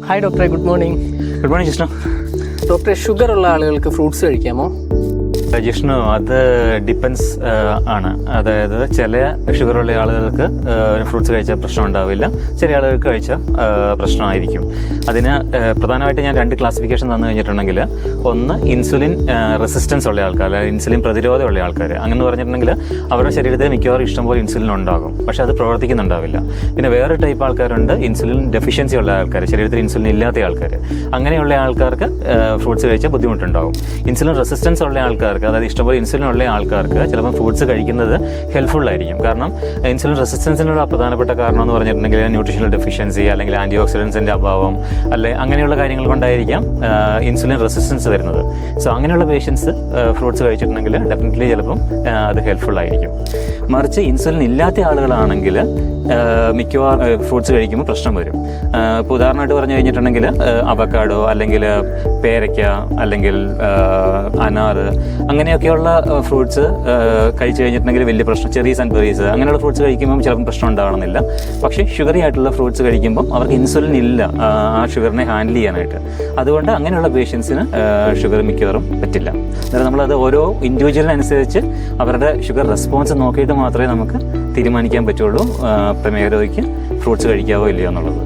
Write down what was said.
Hi ഡോക്ടറെ, good morning. Good morning Jishnu. ഡോക്ടറെ, sugar ഉള്ള ആളുകൾക്ക് ഫ്രൂട്ട്സ് കഴിക്കാമോ? ജിഷ്ണു, അത് ഡിപ്പെൻസ് ആണ്. അതായത് ചില ഷുഗറുള്ള ആളുകൾക്ക് ഫ്രൂട്ട്സ് കഴിച്ചാൽ പ്രശ്നം ഉണ്ടാവില്ല, ചില ആളുകൾക്ക് കഴിച്ചാൽ പ്രശ്നമായിരിക്കും. അതിന് പ്രധാനമായിട്ട് ഞാൻ 2 ക്ലാസിഫിക്കേഷൻ തന്നു കഴിഞ്ഞിട്ടുണ്ടെങ്കിൽ, ഒന്ന് ഇൻസുലിൻ റെസിസ്റ്റൻസ് ഉള്ള ആൾക്കാർ, അതായത് ഇൻസുലിൻ പ്രതിരോധമുള്ള ആൾക്കാർ. അങ്ങനെ പറഞ്ഞിട്ടുണ്ടെങ്കിൽ അവരുടെ ശരീരത്തിൽ മിക്കവാറും ഇഷ്ടംപോലെ ഇൻസുലിൻ ഉണ്ടാകും, പക്ഷെ അത് പ്രവർത്തിക്കുന്നുണ്ടാവില്ല. പിന്നെ വേറെ ടൈപ്പ് ആൾക്കാരുണ്ട്, ഇൻസുലിൻ ഡെഫിഷ്യൻസി ഉള്ള ആൾക്കാർ, ശരീരത്തിൽ ഇൻസുലിൻ ഇല്ലാത്ത ആൾക്കാർ. അങ്ങനെയുള്ള ആൾക്കാർക്ക് ഫ്രൂട്ട്സ് കഴിച്ചാൽ ബുദ്ധിമുട്ടുണ്ടാകും. ഇൻസുലിൻ റെസിസ്റ്റൻസ് ഉള്ള ആൾക്കാർക്ക്, അതായത് ഇഷ്ടംപോലെ ഇൻസുലിൻ ഉള്ള ആൾക്കാർക്ക് ചിലപ്പോൾ ഫ്രൂട്ട്സ് കഴിക്കുന്നത് ഹെൽപ്ഫുൾ ആയിരിക്കും. കാരണം ഇൻസുലിൻ റെസിസ്റ്റൻസിനുള്ള പ്രധാനപ്പെട്ട കാരണം എന്ന് പറഞ്ഞിട്ടുണ്ടെങ്കിൽ ന്യൂട്രീഷണൽ ഡെഫിഷ്യൻസി, അല്ലെങ്കിൽ ആൻറ്റി ഓക്സിഡൻസിൻ്റെ അഭാവം, അല്ലെ അങ്ങനെയുള്ള കാര്യങ്ങൾ കൊണ്ടായിരിക്കാം ഇൻസുലിൻ റെസിസ്റ്റൻസ് വരുന്നത്. സോ അങ്ങനെയുള്ള പേഷ്യൻസ് ഫ്രൂട്ട്സ് കഴിച്ചിട്ടുണ്ടെങ്കിൽ ഡെഫിനറ്റ്ലി ചിലപ്പം അത് ഹെൽപ്ഫുൾ ആയിരിക്കും. മറിച്ച് ഇൻസുലിൻ ഇല്ലാത്ത ആളുകളാണെങ്കിൽ മിക്കവാറും ഫ്രൂട്ട്സ് കഴിക്കുമ്പോൾ പ്രശ്നം വരും. ഇപ്പോൾ ഉദാഹരണമായിട്ട് പറഞ്ഞു കഴിഞ്ഞിട്ടുണ്ടെങ്കിൽ അവക്കാഡോ, അല്ലെങ്കിൽ പേരയ്ക്ക, അല്ലെങ്കിൽ അനാറ്, അങ്ങനെയൊക്കെയുള്ള ഫ്രൂട്ട്സ് കഴിച്ചു കഴിഞ്ഞിട്ടുണ്ടെങ്കിൽ വലിയ പ്രശ്നം, ചെറീസ് ആൻഡ് ബെറീസ്, അങ്ങനെയുള്ള ഫ്രൂട്ട്സ് കഴിക്കുമ്പം ചിലപ്പോൾ പ്രശ്നം ഉണ്ടാകണമെന്നില്ല. പക്ഷേ ഷുഗറി ആയിട്ടുള്ള ഫ്രൂട്ട്സ് കഴിക്കുമ്പം അവർക്ക് ഇൻസുലിൻ ഇല്ല ആ ഷുഗറിനെ ഹാൻഡിൽ ചെയ്യാനായിട്ട്. അതുകൊണ്ട് അങ്ങനെയുള്ള പേഷ്യൻസിന് ഷുഗർ മിക്കവാറും പറ്റില്ല. അന്നേരം നമ്മളത് ഓരോ ഇൻഡിവിജ്വലിനനുസരിച്ച് അവരുടെ ഷുഗർ റെസ്പോൺസ് നോക്കിയിട്ട് മാത്രമേ നമുക്ക് തീരുമാനിക്കാൻ പറ്റുള്ളൂ പ്രമേഹ രോഗിക്ക് ഫ്രൂട്ട്സ് കഴിക്കാവോ ഇല്ലയോ എന്നുള്ളത്.